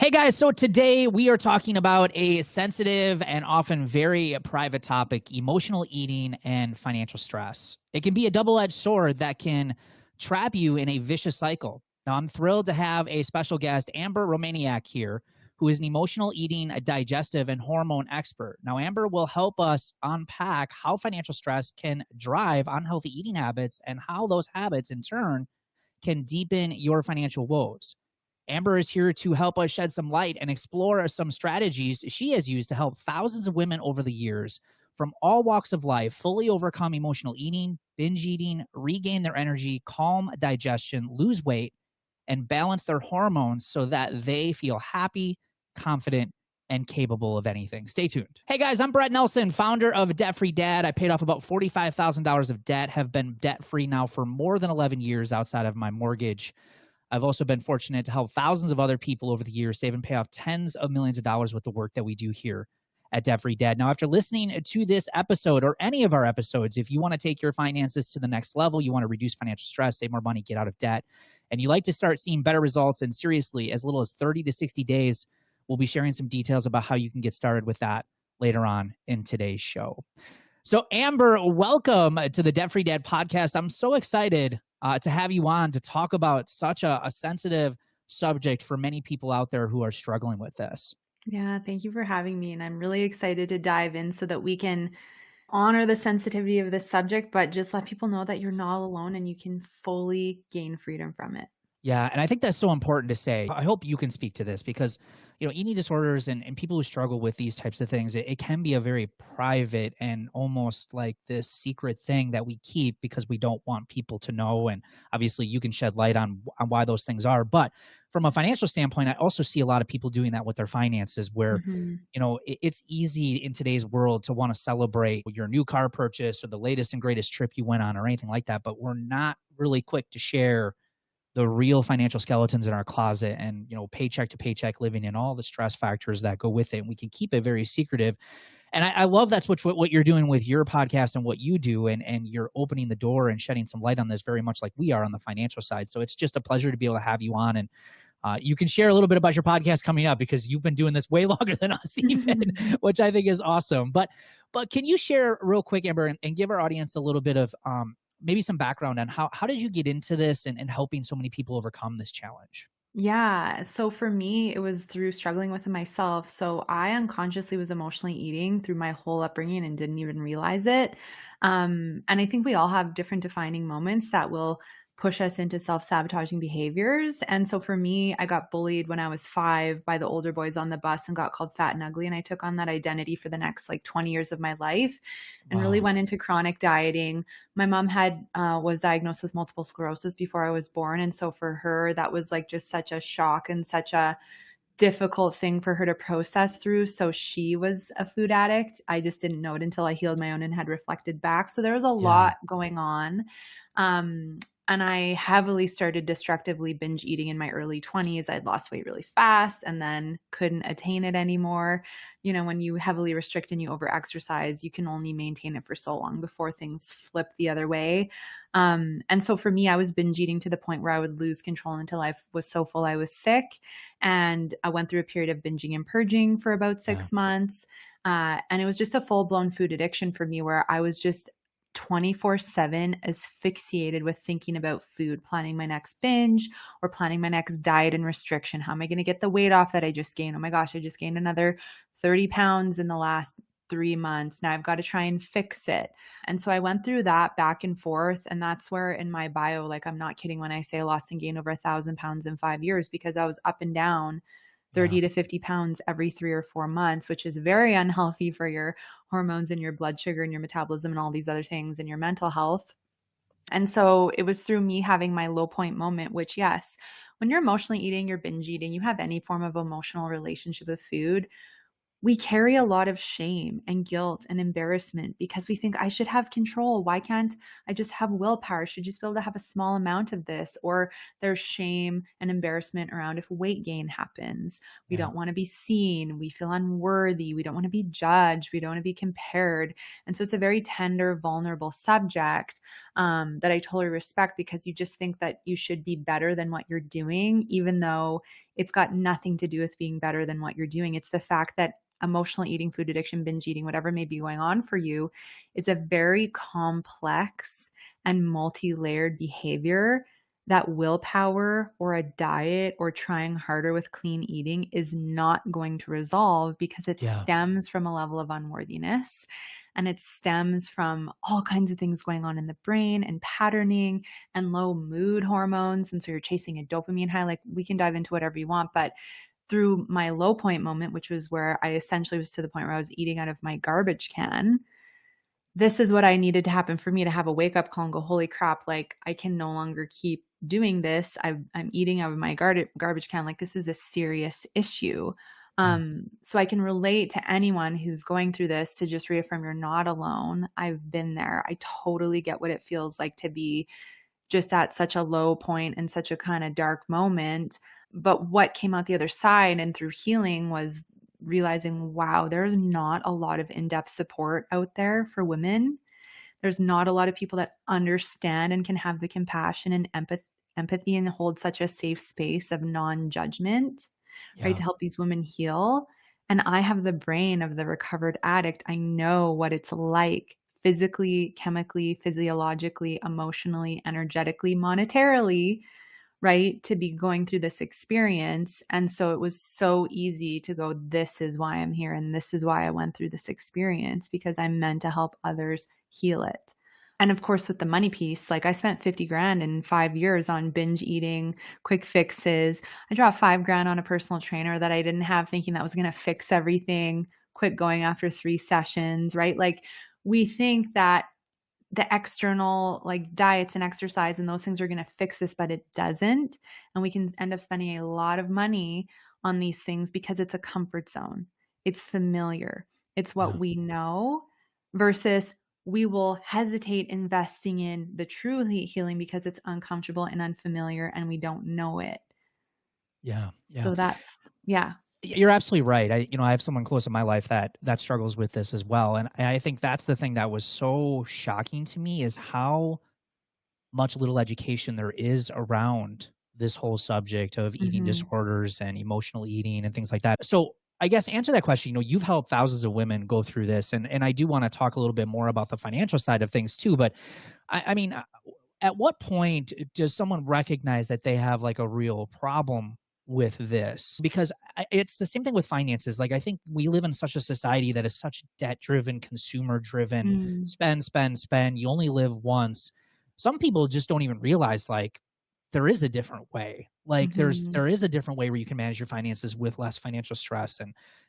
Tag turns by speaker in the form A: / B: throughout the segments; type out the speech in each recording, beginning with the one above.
A: Hey guys, so today we are talking about a sensitive and often very private topic, emotional eating and financial stress. It can be a double-edged sword that can trap you in a vicious cycle. Now, I'm thrilled to have a special guest, Amber Romaniak here, who is an emotional eating, a digestive, and hormone expert. Now, Amber will help us unpack how financial stress can drive unhealthy eating habits and how those habits, in turn, can deepen your financial woes. Amber is here to help us shed some light and explore some strategies she has used to help thousands of women over the years from all walks of life fully overcome emotional eating, binge eating, regain their energy, calm digestion, lose weight, and balance their hormones so that they feel happy, confident, and capable of anything. Stay tuned. Hey guys, I'm Brett Nelson, founder of Debt Free Dad. I paid off about $45,000 of debt, have been debt free now for more than 11 years outside of my mortgage. I've also been fortunate to help thousands of other people over the years save and pay off tens of millions of dollars with the work that we do here at Debt Free Dad. Now, after listening to this episode or any of our episodes, if you want to take your finances to the next level, you want to reduce financial stress, save more money, get out of debt, and you like to start seeing better results, and seriously, as little as 30 to 60 days, we'll be sharing some details about how you can get started with that later on in today's show. So, Amber, welcome to the Debt Free Dad podcast. I'm so excited to have you on to talk about such a sensitive subject for many people out there who are struggling with this.
B: Yeah, thank you for having me. And I'm really excited to dive in so that we can honor the sensitivity of this subject, but just let people know that you're not alone and you can fully gain freedom from it.
A: Yeah, and I think that's so important to say. I hope you can speak to this because, eating disorders and people who struggle with these types of things, it can be a very private and almost like this secret thing that we keep because we don't want people to know. And obviously, you can shed light on why those things are. But from a financial standpoint, I also see a lot of people doing that with their finances where,
B: Mhm.
A: it's easy in today's world to want to celebrate your new car purchase or the latest and greatest trip you went on or anything like that. But we're not really quick to share the real financial skeletons in our closet and, paycheck to paycheck living and all the stress factors that go with it. And we can keep it very secretive. And I love that's what you're doing with your podcast and what you do. And you're opening the door and shedding some light on this very much like we are on the financial side. So it's just a pleasure to be able to have you on. And you can share a little bit about your podcast coming up because you've been doing this way longer than us even, which I think is awesome. But can you share real quick, Amber, and give our audience a little bit of maybe some background on how did you get into this and helping so many people overcome this challenge?
B: Yeah. So for me, it was through struggling with it myself. So I unconsciously was emotionally eating through my whole upbringing and didn't even realize it. And I think we all have different defining moments that will push us into self-sabotaging behaviors. And so for me, I got bullied when I was 5 by the older boys on the bus and got called fat and ugly. And I took on that identity for the next like 20 years of my life and really
A: Wow.
B: went into chronic dieting. My mom had was diagnosed with multiple sclerosis before I was born, and so for her, that was like just such a shock and such a difficult thing for her to process through. So she was a food addict. I just didn't know it until I healed my own and had reflected back. So there was a
A: Yeah.
B: lot going on. Um, and I heavily started destructively binge eating in my early 20s. I'd lost weight really fast and then couldn't attain it anymore. When you heavily restrict and you overexercise, you can only maintain it for so long before things flip the other way. And so for me, I was binge eating to the point where I would lose control until I was so full I was sick. And I went through a period of binging and purging for about
A: Yeah.
B: 6 months. And it was just a full blown food addiction for me where I was just 24/7 asphyxiated with thinking about food, planning my next binge or planning my next diet and restriction. How am I going to get the weight off that I just gained? Oh my gosh, I just gained another 30 pounds in the last 3 months. Now I've got to try and fix it. And so I went through that back and forth. And that's where in my bio, like, I'm not kidding when I say I lost and gained over 1,000 pounds in 5 years because I was up and down
A: Yeah.
B: 30 to 50 pounds every 3 or 4 months, which is very unhealthy for your hormones and your blood sugar and your metabolism and all these other things and your mental health. And so it was through me having my low point moment, which, yes, when you're emotionally eating, you're binge eating, you have any form of emotional relationship with food, we carry a lot of shame and guilt and embarrassment because we think I should have control. Why can't I just have willpower? I should just be able to have a small amount of this. Or there's shame and embarrassment around if weight gain happens. We
A: Yeah.
B: don't want to be seen. We feel unworthy. We don't want to be judged. We don't want to be compared. And so it's a very tender, vulnerable subject that I totally respect because you just think that you should be better than what you're doing, even though it's got nothing to do with being better than what you're doing. It's the fact that emotional eating, food addiction, binge eating, whatever may be going on for you, is a very complex and multi-layered behavior that willpower or a diet or trying harder with clean eating is not going to resolve, because it
A: Yeah.
B: stems from a level of unworthiness, and it stems from all kinds of things going on in the brain and patterning and low mood hormones. And so you're chasing a dopamine high. Like, we can dive into whatever you want, but through my low point moment, which was where I essentially was to the point where I was eating out of my garbage can, this is what I needed to happen for me to have a wake up call and go, holy crap, like, I can no longer keep doing this. I'm eating out of my garbage can. Like, this is a serious issue.
A: Yeah.
B: So I can relate to anyone who's going through this, to just reaffirm you're not alone. I've been there. I totally get what it feels like to be just at such a low point and such a kind of dark moment. But what came out the other side and through healing was realizing, wow, there's not a lot of in-depth support out there for women. There's not a lot of people that understand and can have the compassion and empathy and hold such a safe space of non-judgment, right,
A: Yeah.
B: to help these women heal. And I have the brain of the recovered addict. I know what it's like physically, chemically, physiologically, emotionally, energetically, monetarily, right, to be going through this experience. And so it was so easy to go, this is why I'm here. And this is why I went through this experience, because I'm meant to help others heal it. And of course, with the money piece, like, I spent 50 grand in 5 years on binge eating, quick fixes. I dropped 5 grand on a personal trainer that I didn't have, thinking that was going to fix everything, quit going after 3 sessions, right? Like, we think that the external, like, diets and exercise and those things are going to fix this, but it doesn't. And we can end up spending a lot of money on these things because it's a comfort zone. It's familiar. It's what
A: Yeah.
B: we know, versus we will hesitate investing in the true healing because it's uncomfortable and unfamiliar and we don't know it.
A: Yeah. Yeah.
B: So that's, yeah.
A: You're absolutely right. I have someone close in my life that struggles with this as well, and I think that's the thing that was so shocking to me is how much little education there is around this whole subject of eating
B: Hmm.
A: disorders and emotional eating and things like that. So, I guess answer that question. You've helped thousands of women go through this, and I do want to talk a little bit more about the financial side of things too. But I mean, at what point does someone recognize that they have like a real problem with this? Because it's the same thing with finances. Like, I think we live in such a society that is such debt driven, consumer driven,
B: Mm.
A: spend, spend, spend. You only live once. Some people just don't even realize, like, there is a different way. Like,
B: Hmm.
A: there is a different way where you can manage your finances with less financial stress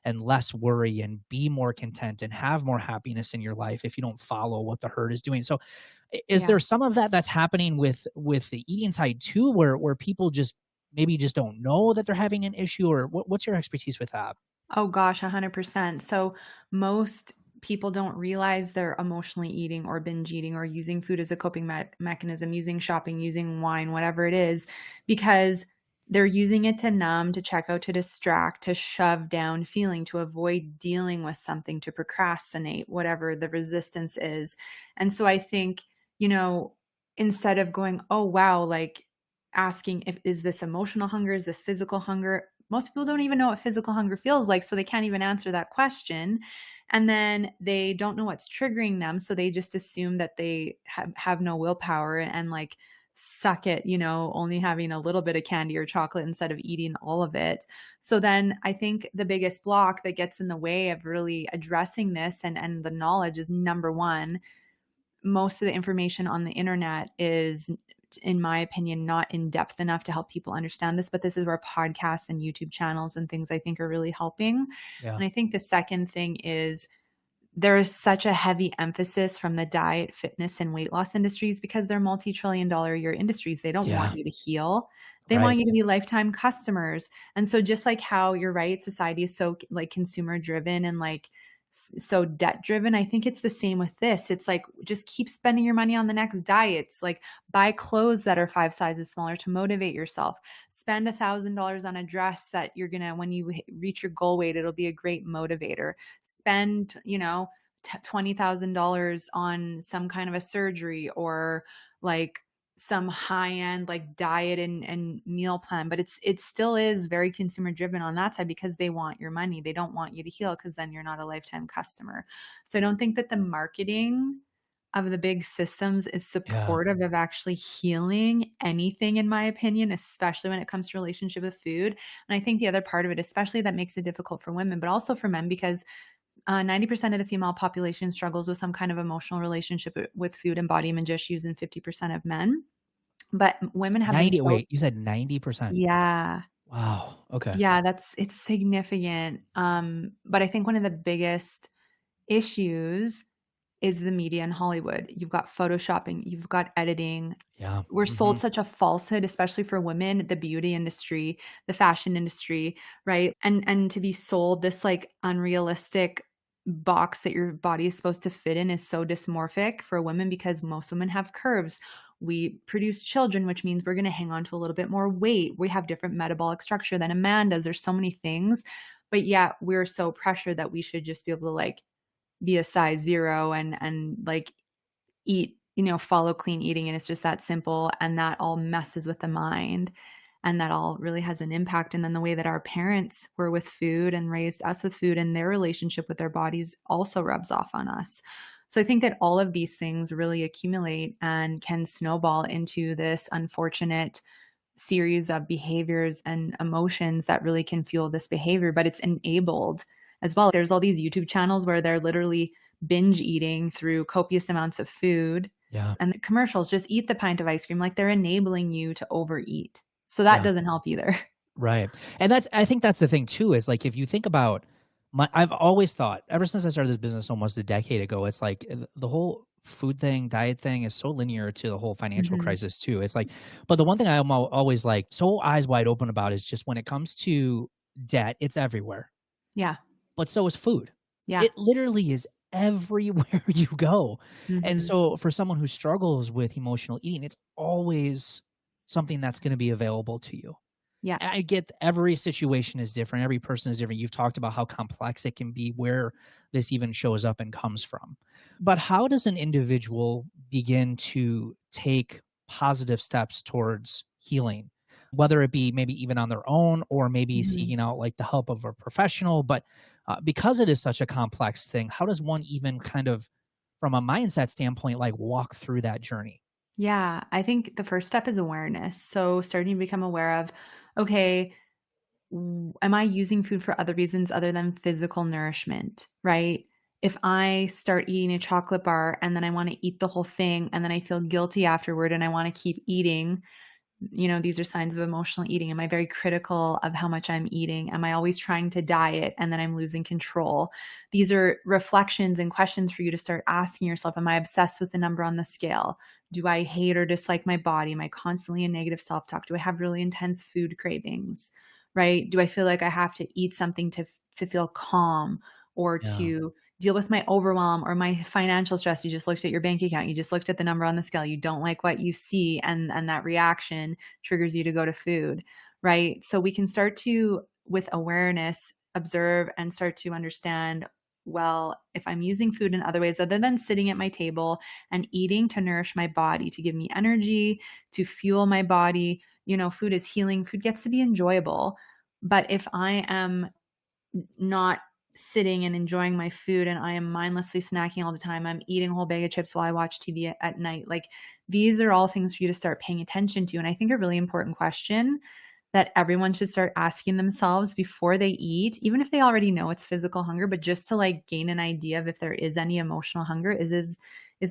A: and less worry and be more content and have more happiness in your life if you don't follow what the herd is doing. So is
B: Yeah.
A: there some of that that's happening with the eating side too, where people just maybe just don't know that they're having an issue, or what's your expertise with that?
B: Oh gosh, 100%. So most people don't realize they're emotionally eating or binge eating or using food as a coping mechanism, using shopping, using wine, whatever it is, because they're using it to numb, to check out, to distract, to shove down feeling, to avoid dealing with something, to procrastinate, whatever the resistance is. And so I think, you know, instead of going, oh wow, like, asking, if is this emotional hunger, is this physical hunger, most people don't even know what physical hunger feels like, so they can't even answer that question. And then they don't know what's triggering them, so they just assume that they have no willpower and, like, suck it, only having a little bit of candy or chocolate instead of eating all of it. So then I think the biggest block that gets in the way of really addressing this and the knowledge is, number one, most of the information on the internet is, in my opinion, not in depth enough to help people understand this. But this is where podcasts and YouTube channels and things, I think, are really helping.
A: Yeah.
B: And I think the second thing is, there is such a heavy emphasis from the diet, fitness, and weight loss industries, because they're multi-trillion-dollar a year industries. They don't want
A: Yeah.
B: you to heal. They want
A: Right.
B: you to be lifetime customers. And so, just like how you're right, society is so, like, consumer driven and, like, so debt driven, I think it's the same with this. It's like, just keep spending your money on the next diets. Like, buy clothes that are 5 sizes smaller to motivate yourself. Spend $1,000 on a dress that you're gonna, when you reach your goal weight, it'll be a great motivator. Spend, $20,000 on some kind of a surgery, or, like, some high-end like diet and meal plan, but it still is very consumer driven on that side because they want your money. They don't want you to heal because then you're not a lifetime customer. So I don't think that the marketing of the big systems is
A: Yeah.
B: supportive of actually healing anything, in my opinion, especially when it comes to relationship with food. And I think the other part of it, especially that makes it difficult for women, but also for men, because 90% of the female population struggles with some kind of emotional relationship with food and body image issues, and 50% of men. But women have been
A: 90,
B: so
A: wait, you said 90%?
B: yeah.
A: Wow, okay.
B: Yeah, it's significant. But I think one of the biggest issues is the media in Hollywood. You've got photoshopping, you've got editing.
A: Yeah,
B: We're sold
A: mhm.
B: such a falsehood, especially for women, the beauty industry, the fashion industry, right? And to be sold this like unrealistic box that your body is supposed to fit in is so dysmorphic for women because most women have curves. We produce children, which means we're going to hang on to a little bit more weight. We have different metabolic structure than a man does. There's so many things, but yet we're so pressured that we should just be able to like be a size 0 and like eat, follow clean eating, and it's just that simple, and that all messes with the mind, and that all really has an impact. And then the way that our parents were with food and raised us with food and their relationship with their bodies also rubs off on us. So I think that all of these things really accumulate and can snowball into this unfortunate series of behaviors and emotions that really can fuel this behavior, but it's enabled as well. There's all these YouTube channels where they're literally binge eating through copious amounts of food,
A: Yeah,
B: and the commercials just eat the pint of ice cream, like they're enabling you to overeat. So that
A: yeah.
B: doesn't help either.
A: Right. And I think that's the thing too, is like if you think about I've always thought ever since I started this business almost a decade ago, it's like the whole food thing, diet thing is so linear to the whole financial
B: Mhm.
A: crisis too. It's like, but the one thing I'm always like so eyes wide open about is just when it comes to debt, it's everywhere,
B: Yeah.
A: but so is food.
B: Yeah.
A: It literally is everywhere you go. And
B: Mhm.
A: so for someone who struggles with emotional eating, it's always something that's going to be available to you.
B: Yeah.
A: I get every situation is different, every person is different. You've talked about how complex it can be, where this even shows up and comes from. But how does an individual begin to take positive steps towards healing? Whether it be maybe even on their own or maybe
B: Mhm.
A: seeking out like the help of a professional. But because it is such a complex thing, how does one even kind of, from a mindset standpoint, like walk through that journey?
B: Yeah, I think the first step is awareness. So starting to become aware of, okay, am I using food for other reasons other than physical nourishment, right? If I start eating a chocolate bar and then I want to eat the whole thing and then I feel guilty afterward and I want to keep eating, these are signs of emotional eating. Am I very critical of how much I'm eating? Am I always trying to diet and then I'm losing control? These are reflections and questions for you to start asking yourself. Am I obsessed with the number on the scale? Do I hate or dislike my body? Am I constantly in negative self talk? Do I have really intense food cravings? Right? Do I feel like I have to eat something to feel calm or
A: Yeah.
B: to deal with my overwhelm or my financial stress? You just looked at your bank account, you just looked at the number on the scale, you don't like what you see, and that reaction triggers you to go to food, right? So we can start to, with awareness, observe and start to understand, well, if I'm using food in other ways other than sitting at my table and eating to nourish my body, to give me energy, to fuel my body, food is healing, food gets to be enjoyable. But if I am not sitting and enjoying my food and I am mindlessly snacking all the time, I'm eating a whole bag of chips while I watch TV at night, like these are all things for you to start paying attention to. And I think a really important question that everyone should start asking themselves before they eat, even if they already know it's physical hunger, but just to like gain an idea of if there is any emotional hunger, is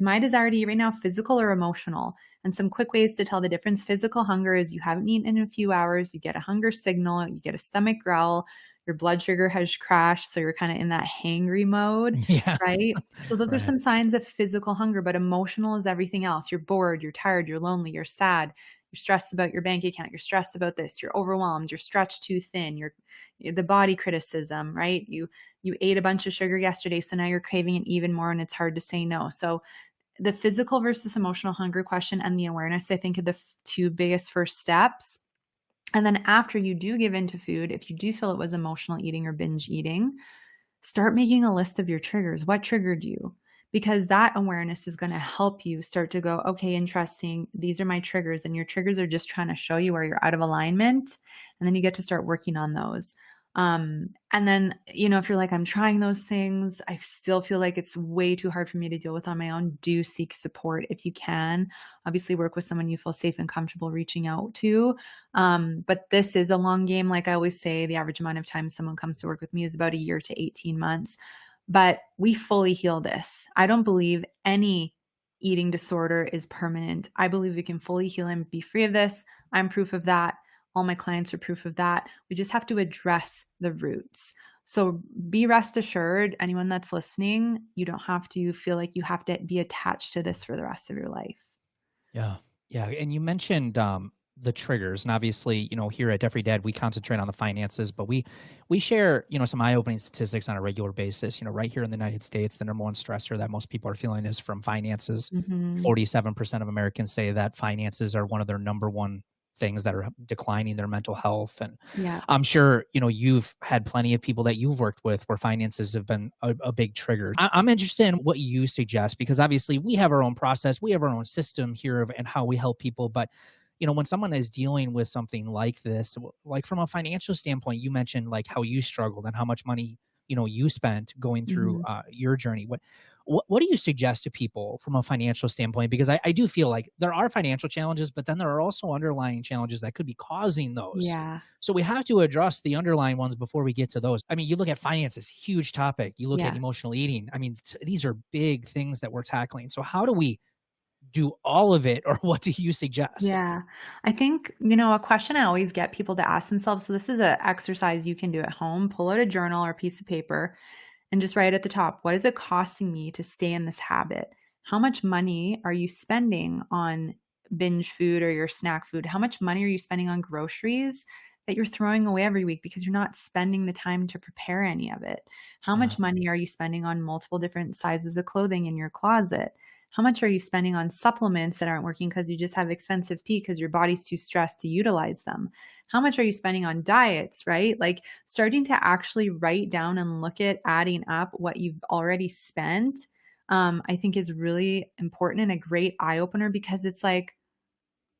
B: my desire to eat right now physical or emotional? And some quick ways to tell the difference. Physical hunger is you haven't eaten in a few hours, you get a hunger signal, you get a stomach growl, your blood sugar has crashed, so you're kind of in that hangry mode,
A: Yeah.
B: right? So those are
A: Right.
B: some signs of physical hunger, but emotional is everything else. You're bored, you're tired, you're lonely, you're sad, you're stressed about your bank account, you're stressed about this, you're overwhelmed, you're stretched too thin, you're the body criticism, right? You ate a bunch of sugar yesterday, so now you're craving it even more and it's hard to say no. So the physical versus emotional hunger question and the awareness, I think, are the two biggest first steps. And then after you do give into food, if you do feel it was emotional eating or binge eating, start making a list of your triggers. What triggered you? because that awareness is going to help you start to go, okay, interesting. These are my triggers. And your triggers are just trying to show you where you're out of alignment. And then you get to start working on those. And then, if you're like, I'm trying those things, I still feel like it's way too hard for me to deal with on my own, do seek support if you can. Obviously, work with someone you feel safe and comfortable reaching out to. But this is a long game. Like I always say, the average amount of time someone comes to work with me is about a year to 18 months. But we fully heal this. I don't believe any eating disorder is permanent. I believe we can fully heal and be free of this. I'm proof of that. All my clients are proof of that. We just have to address the roots. So be rest assured, anyone that's listening, you don't have to feel like you have to be attached to this for the rest of your life.
A: Yeah. Yeah. And you mentioned the triggers. And obviously, here at Debt-Free Dad, we concentrate on the finances, but we share, some eye-opening statistics on a regular basis. Right here in the United States, the number one stressor that most people are feeling is from finances.
B: Mhm.
A: 47% of Americans say that finances are one of their number one things that are declining their mental health. And
B: Yeah.
A: I'm sure, you've had plenty of people that you've worked with where finances have been a big trigger. I'm interested in what you suggest, because obviously we have our own process, we have our own system here and how we help people. But, when someone is dealing with something like this, like from a financial standpoint, you mentioned like how you struggled and how much money, you spent going through
B: Mhm.
A: your journey. What do you suggest to people from a financial standpoint? Because I do feel like there are financial challenges, but then there are also underlying challenges that could be causing those.
B: Yeah.
A: So we have to address the underlying ones before we get to those. I mean, you look at finances, huge topic. You look at
B: Yeah.
A: emotional eating. I mean, these are big things that we're tackling. So how do we do all of it, or what do you suggest?
B: Yeah. I think, a question I always get people to ask themselves, so this is an exercise you can do at home. Pull out a journal or a piece of paper and just write at the top, what is it costing me to stay in this habit? How much money are you spending on binge food or your snack food? How much money are you spending on groceries that you're throwing away every week because you're not spending the time to prepare any of it? How
A: Yeah.
B: much money are you spending on multiple different sizes of clothing in your closet? How much are you spending on supplements that aren't working because you just have expensive pee because your body's too stressed to utilize them? How much are you spending on diets, right? Like starting to actually write down and look at adding up what you've already spent, I think is really important and a great eye opener, because it's like,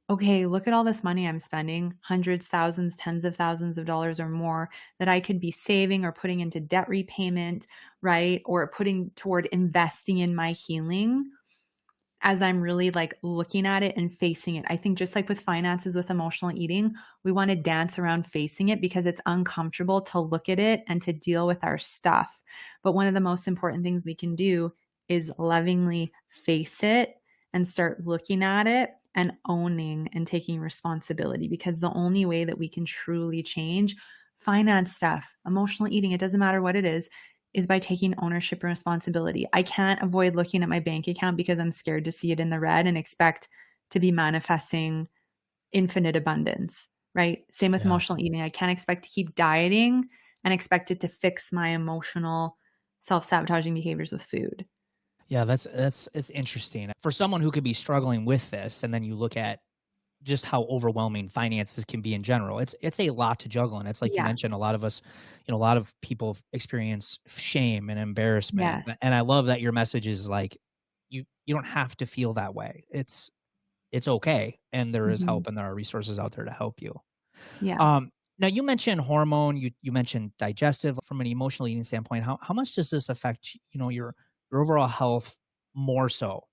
B: okay, look at all this money I'm spending, hundreds, thousands, tens of thousands of dollars or more that I could be saving or putting into debt repayment, right? Or putting toward investing in my healing, as I'm really like looking at it and facing it. I think just like with finances, with emotional eating, we want to dance around facing it because it's uncomfortable to look at it and to deal with our stuff. But one of the most important things we can do is lovingly face it and start looking at it and owning and taking responsibility, because the only way that we can truly change finance stuff, emotional eating, it doesn't matter what it is by taking ownership and responsibility. I can't avoid looking at my bank account because I'm scared to see it in the red and expect to be manifesting infinite abundance, right? Same with
A: Yeah.
B: emotional eating. I can't expect to keep dieting and expect it to fix my emotional self-sabotaging behaviors with food.
A: Yeah, that's it's interesting. For someone who could be struggling with this, and then you look at just how overwhelming finances can be in general. It's a lot to juggle, and it's like you
B: Yeah.
A: mentioned, a lot of us, a lot of people experience shame and embarrassment. And
B: Yes.
A: I love that your message is like, you don't have to feel that way. It's okay, and there is
B: Mhm.
A: help, and there are resources out there to help you.
B: Yeah.
A: Um, Now you mentioned hormone, you mentioned digestive. From an emotional eating standpoint, how much does this affect, your overall health more so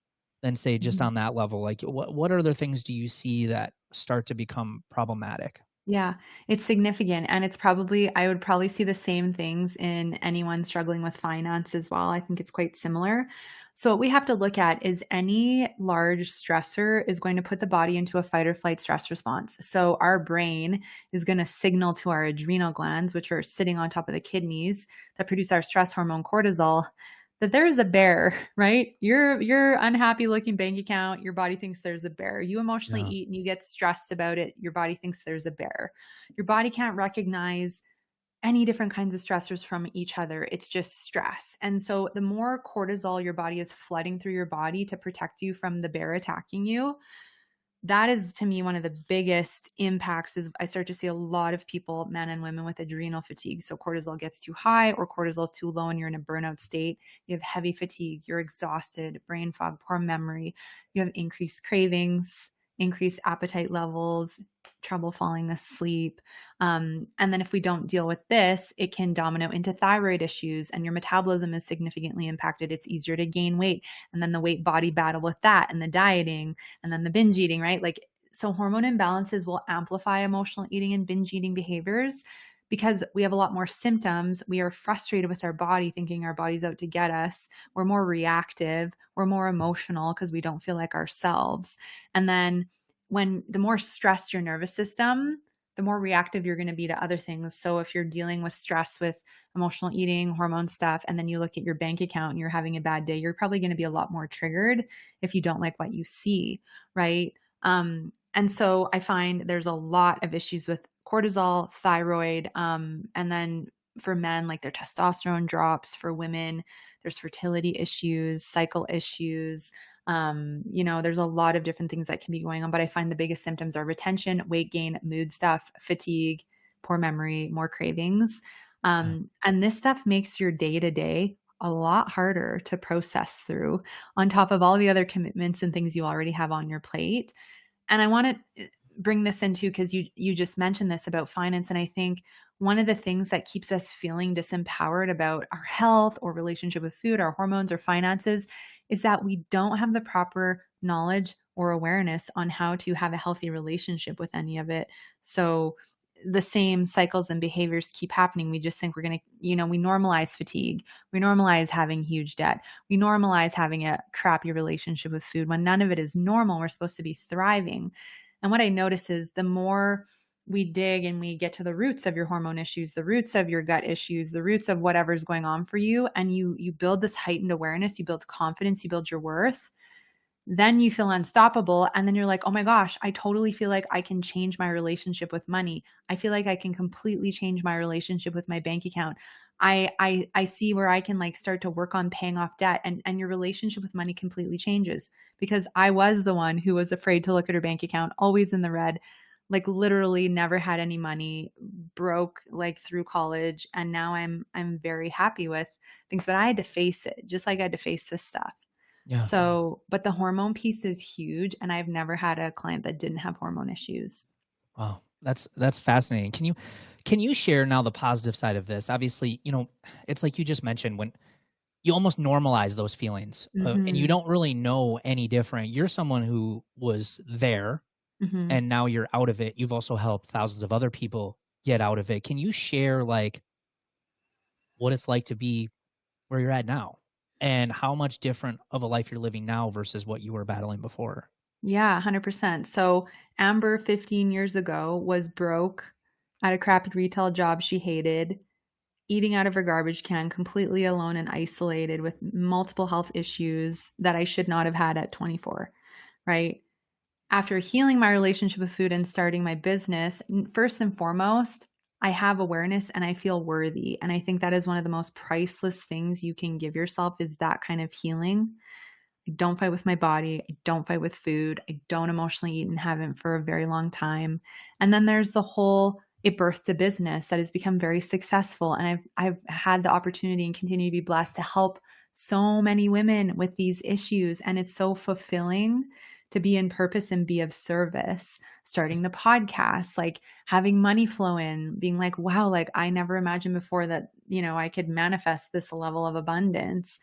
A: than, say, just
B: Mhm.
A: on that level? Like what other things do you see that start to become problematic?
B: Yeah, it's significant, and I would probably see the same things in anyone struggling with finance as well. I think it's quite similar. So what we have to look at is any large stressor is going to put the body into a fight or flight stress response. So our brain is going to signal to our adrenal glands, which are sitting on top of the kidneys that produce our stress hormone cortisol, that there is a bear, right? Your unhappy looking bank account, your body thinks there's a bear. You emotionally
A: Yeah.
B: eat and you get stressed about it, your body thinks there's a bear. Your body can't recognize any different kinds of stressors from each other. It's just stress. And so the more cortisol your body is flooding through your body to protect you from the bear attacking you, that is to me one of the biggest impacts is I start to see a lot of people, men and women, with adrenal fatigue. So cortisol gets too high or cortisol is too low and you're in a burnout state. You have heavy fatigue, you're exhausted, brain fog, poor memory, you have increased cravings, increased appetite levels, trouble falling asleep. And then if we don't deal with this, it can domino into thyroid issues and your metabolism is significantly impacted. It's easier to gain weight. And then the weight body battle with that and the dieting and then the binge eating, right? Like, so hormone imbalances will amplify emotional eating and binge eating behaviors because we have a lot more symptoms. We are frustrated with our body, thinking our body's out to get us. We're more reactive. We're more emotional because we don't feel like ourselves. And then when the more stressed your nervous system, the more reactive you're going to be to other things. So if you're dealing with stress with emotional eating, hormone stuff, and then you look at your bank account and you're having a bad day, you're probably going to be a lot more triggered if you don't like what you see, right? And so I find there's a lot of issues with cortisol, thyroid, and then for men, like their testosterone drops. For women, there's fertility issues, cycle issues. There's a lot of different things that can be going on, but I find the biggest symptoms are retention, weight gain, mood stuff, fatigue, poor memory, more cravings.
A: Yeah.
B: And this stuff makes your day to day a lot harder to process through on top of all the other commitments and things you already have on your plate. And I want to bring this into because you just mentioned this about finance. And I think one of the things that keeps us feeling disempowered about our health or relationship with food, our hormones or finances, is that we don't have the proper knowledge or awareness on how to have a healthy relationship with any of it. So the same cycles and behaviors keep happening. We just think we're going to, we normalize fatigue. We normalize having huge debt. We normalize having a crappy relationship with food when none of it is normal. We're supposed to be thriving. And what I notice is the more we dig and we get to the roots of your hormone issues, the roots of your gut issues, the roots of whatever's going on for you, and you build this heightened awareness, you build confidence, you build your worth, then you feel unstoppable. And then you're like, oh my gosh, I totally feel like I can change my relationship with money. I feel like I can completely change my relationship with my bank account. I see where I can like start to work on paying off debt, and your relationship with money completely changes because I was the one who was afraid to look at her bank account, always in the red, like literally never had any money, broke like through college. And now I'm very happy with things, but I had to face it just like I had to face this stuff.
A: Yeah.
B: So, but the hormone piece is huge, and I've never had a client that didn't have hormone issues.
A: Wow. That's fascinating. Can you share now the positive side of this? Obviously, it's like you just mentioned when you almost normalize those feelings, and you
B: Mhm.
A: don't really know any different. You're someone who was there
B: Mhm.
A: and now you're out of it. You've also helped thousands of other people get out of it. Can you share like what it's like to be where you're at now and how much different of a life you're living now versus what you were battling before?
B: Yeah, 100%. So, Amber 15 years ago was broke at a crappy retail job she hated, eating out of her garbage can, completely alone and isolated with multiple health issues that I should not have had at 24, right? After healing my relationship with food and starting my business, first and foremost, I have awareness and I feel worthy. And I think that is one of the most priceless things you can give yourself is that kind of healing. I don't fight with my body. I don't fight with food. I don't emotionally eat and haven't for a very long time. And then there's the whole it birthed a business that has become very successful. And I've had the opportunity and continue to be blessed to help so many women with these issues. And it's so fulfilling to be in purpose and be of service. Starting the podcast, like having money flow in, being like, wow, like I never imagined before that, I could manifest this level of abundance,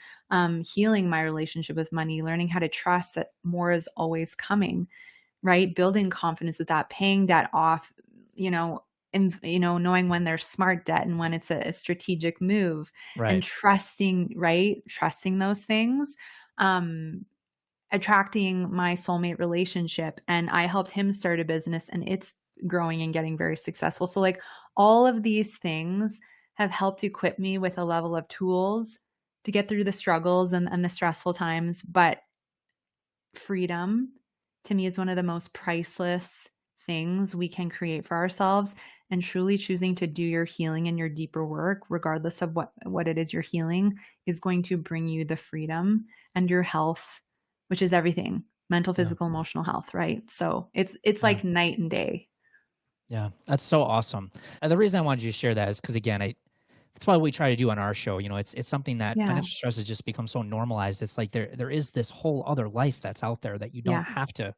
B: healing my relationship with money, learning how to trust that more is always coming, right? Building confidence with that, paying debt off, and knowing when there's smart debt and when it's a strategic move, and
A: Right.
B: trusting, right? Trusting those things. Um, Attracting my soulmate relationship, and I helped him start a business and it's growing and getting very successful. So like all of these things have helped equip me with a level of tools to get through the struggles and the stressful times. But freedom to me is one of the most priceless things we can create for ourselves, and truly choosing to do your healing and your deeper work regardless of what it is you're healing is going to bring you the freedom and your health, which is everything. mental,
A: Yeah.
B: physical, emotional health, right? So it's
A: Yeah.
B: like night and day.
A: Yeah. That's so awesome. And the reason I wanted you to share that is because again, that's why we try to do on our show. It's something that
B: Yeah.
A: financial stress has just become so normalized. It's like there is this whole other life that's out there that you
B: Yeah.
A: don't have to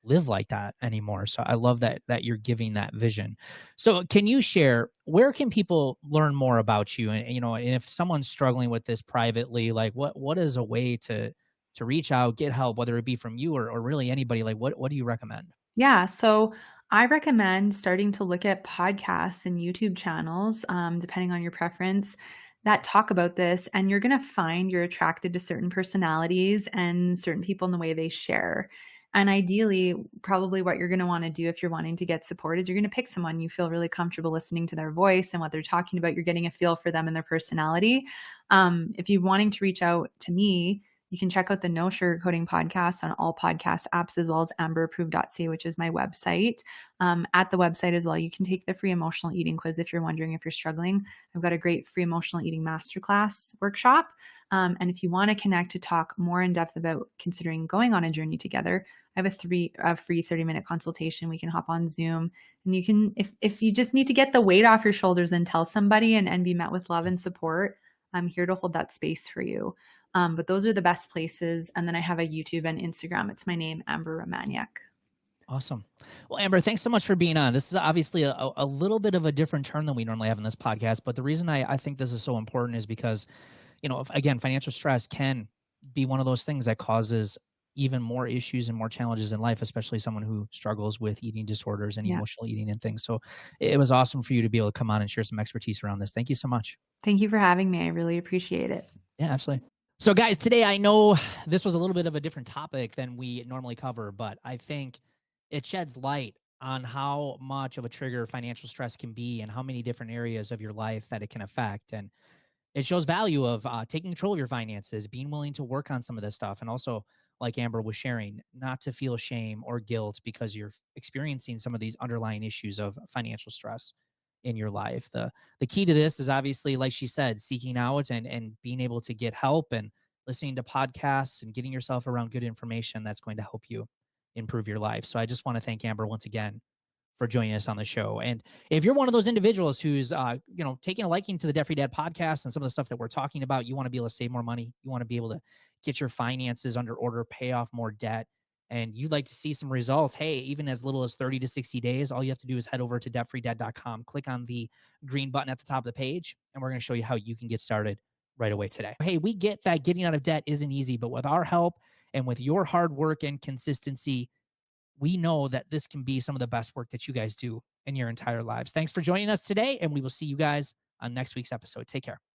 A: live like that anymore. So I love that you're giving that vision. So can you share where can people learn more about you? And if someone's struggling with this privately, like what is a way to reach out, get help, whether it be from you or really anybody, like what do you recommend?
B: Yeah, so I recommend starting to look at podcasts and YouTube channels, depending on your preference, that talk about this. And you're going to find you're attracted to certain personalities and certain people in the way they share. And ideally, probably what you're going to want to do if you're wanting to get support is you're going to pick someone you feel really comfortable listening to their voice and what they're talking about. You're getting a feel for them and their personality. If you're wanting to reach out to me, you can check out the No Sugarcoating podcast on all podcast apps, as well as amberapproved.ca, which is my website. At the website as well, you can take the free emotional eating quiz if you're wondering if you're struggling. I've got a great free emotional eating masterclass workshop. And if you want to connect to talk more in depth about considering going on a journey together, I have a free 30-minute consultation. We can hop on Zoom, and you can, if you just need to get the weight off your shoulders and tell somebody and be met with love and support, I'm here to hold that space for you. But those are the best places. And then I have a YouTube and Instagram. It's my name, Amber Romaniak.
A: Awesome. Well, Amber, thanks so much for being on. This is obviously a little bit of a different turn than we normally have in this podcast. But the reason I think this is so important is because, again, financial stress can be one of those things that causes even more issues and more challenges in life, especially someone who struggles with eating disorders and
B: Yeah.
A: emotional eating and things. So it was awesome for you to be able to come on and share some expertise around this. Thank you so much.
B: Thank you for having me. I really appreciate it.
A: Yeah, absolutely. So, guys, today I know this was a little bit of a different topic than we normally cover, but I think it sheds light on how much of a trigger financial stress can be and how many different areas of your life that it can affect. And it shows value of taking control of your finances, being willing to work on some of this stuff, and also, like Amber was sharing, not to feel shame or guilt because you're experiencing some of these underlying issues of financial stress in your life. The key to this is obviously, like she said, seeking out and being able to get help and listening to podcasts and getting yourself around good information that's going to help you improve your life. So I just want to thank Amber once again for joining us on the show. And if you're one of those individuals who's, taking a liking to the Debt Free Dad podcast and some of the stuff that we're talking about, you want to be able to save more money, you want to be able to get your finances under order, pay off more debt, and you'd like to see some results, hey, even as little as 30 to 60 days, all you have to do is head over to debtfreedad.com, click on the green button at the top of the page, and we're going to show you how you can get started right away today. Hey, we get that getting out of debt isn't easy, but with our help and with your hard work and consistency, we know that this can be some of the best work that you guys do in your entire lives. Thanks for joining us today, and we will see you guys on next week's episode. Take care.